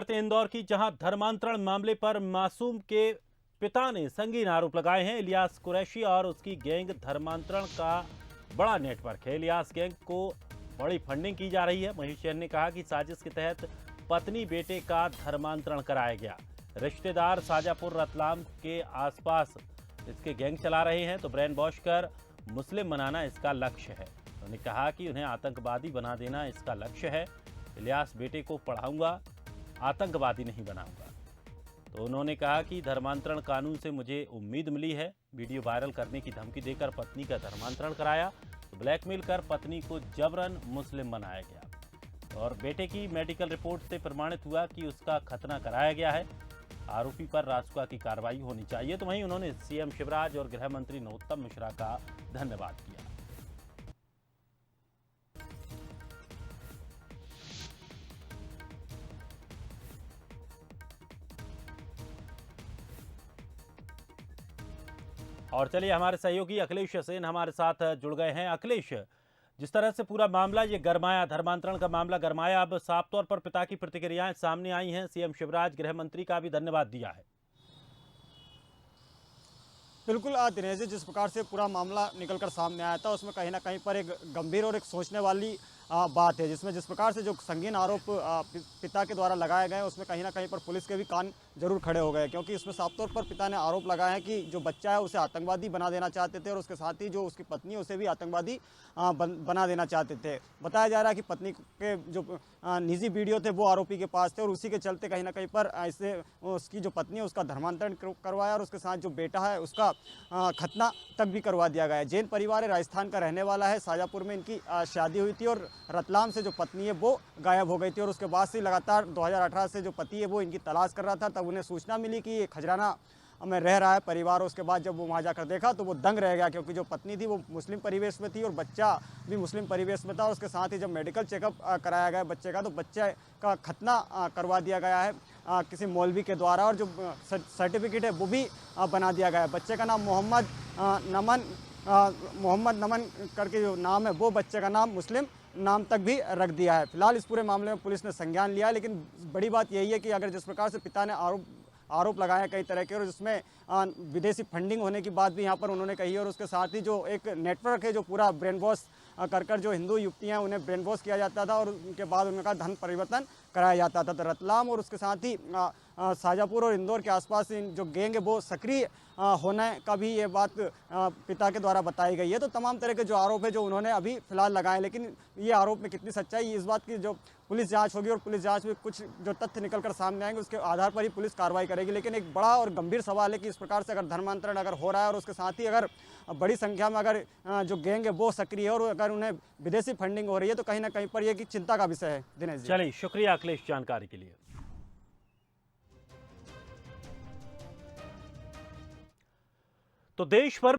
करते हैं इंदौर की, जहां धर्मांतरण मामले पर मासूम के पिता ने संगीन आरोप लगाए हैं। इलियास कुरैशी और उसकी गैंग धर्मांतरण का बड़ा नेटवर्क है। इलियास गैंग को बड़ी फंडिंग की जा रही है। महेश जैन ने कहा कि साजिश के तहत पत्नी बेटे का धर्मांतरण कराया गया। रिश्तेदार शाजापुर रतलाम के आसपास इसके गैंग चला रहे हैं, तो ब्रेन वॉश कर मुस्लिम बनाना इसका लक्ष्य है। उन्होंने कहा कि उन्हें आतंकवादी बना देना इसका लक्ष्य है। इलियास बेटे को पढ़ाऊंगा, आतंकवादी नहीं बनाऊंगा। तो उन्होंने कहा कि धर्मांतरण कानून से मुझे उम्मीद मिली है। वीडियो वायरल करने की धमकी देकर पत्नी का धर्मांतरण कराया, तो ब्लैकमेल कर पत्नी को जबरन मुस्लिम बनाया गया। और बेटे की मेडिकल रिपोर्ट से प्रमाणित हुआ कि उसका खतना कराया गया है। आरोपी पर रासुका की कार्रवाई होनी चाहिए। तो वहीं उन्होंने सीएम शिवराज और गृह मंत्री नरोत्तम मिश्रा का धन्यवाद किया। और चलिए, हमारे सहयोगी अखिलेश सेन हमारे साथ जुड़ गए हैं। अखिलेश, जिस तरह से पूरा मामला ये गरमाया, धर्मांतरण का मामला गरमाया, अब साफ तौर पर पिता की प्रतिक्रियाएं सामने आई हैं। सीएम शिवराज, गृह मंत्री का भी धन्यवाद दिया है। बिल्कुल दिनेश जी, जिस प्रकार से पूरा मामला निकलकर सामने आया था उसमें कहीं ना कहीं पर एक गंभीर और एक सोचने वाली बात है, जिसमें जिस प्रकार से जो संगीन आरोप पिता के द्वारा लगाए गए उसमें कहीं ना कहीं पर पुलिस के भी कान जरूर खड़े हो गए, क्योंकि इसमें साफ तौर पर पिता ने आरोप लगाया है कि जो बच्चा है उसे आतंकवादी बना देना चाहते थे और उसके साथ ही जो उसकी पत्नी है उसे भी आतंकवादी बना देना चाहते थे। बताया जा रहा है कि पत्नी के जो निजी वीडियो थे वो आरोपी के पास थे और उसी के चलते कहीं ना कहीं पर इससे उसकी जो पत्नी है उसका धर्मांतरण करवाया और उसके साथ जो बेटा है उसका खतना तक भी करवा दिया गया है। जैन परिवार है, राजस्थान का रहने वाला है। शाजापुर में इनकी शादी हुई थी और रतलाम से जो पत्नी है वो गायब हो गई थी और उसके बाद से लगातार 2018 से जो पति है वो इनकी तलाश कर रहा था। तब उन्हें सूचना मिली कि ये खजराना में रह रहा है परिवार। उसके बाद जब वो वहाँ जाकर देखा तो वो दंग रह गया, क्योंकि जो पत्नी थी वो मुस्लिम परिवेश में थी और बच्चा भी मुस्लिम परिवेश में था। और उसके साथ ही जब मेडिकल चेकअप कराया गया बच्चे का, तो बच्चे का खतना करवा दिया गया है किसी मौलवी के द्वारा और जो सर्टिफिकेट है वो भी बना दिया गया है। बच्चे का नाम मोहम्मद नमन करके जो नाम है वो बच्चे का नाम मुस्लिम नाम तक भी रख दिया है। फिलहाल इस पूरे मामले में पुलिस ने संज्ञान लिया है, लेकिन बड़ी बात यही है कि अगर जिस प्रकार से पिता ने आरोप लगाए हैं कई तरह के और जिसमें विदेशी फंडिंग होने की बात भी यहाँ पर उन्होंने कही है और उसके साथ ही जो एक नेटवर्क है जो पूरा ब्रेन वॉश कर जो हिंदू युवतियाँ उन्हें ब्रेन वॉश किया जाता था और उनके बाद उनका धन परिवर्तन कराया जाता था। तो रतलाम और उसके साथ ही शाजापुर और इंदौर के आसपास जो गैंग है वो सक्रिय होने का भी ये बात पिता के द्वारा बताई गई है। तो तमाम तरह के जो आरोप है जो उन्होंने अभी फिलहाल लगाए, लेकिन ये आरोप में कितनी सच्चाई इस बात की जो पुलिस जांच होगी और पुलिस जांच में कुछ जो तथ्य निकलकर सामने आएंगे उसके आधार पर ही पुलिस कार्रवाई करेगी। लेकिन एक बड़ा और गंभीर सवाल है कि इस प्रकार से अगर धर्मांतरण अगर हो रहा है और उसके साथ ही अगर बड़ी संख्या में अगर जो गैंग है वो सक्रिय है और अगर उन्हें विदेशी फंडिंग हो रही है तो कहीं ना कहीं पर यह चिंता का विषय है। दिनेश जी, चलिए, शुक्रिया अखिलेश जानकारी के लिए। तो देश भर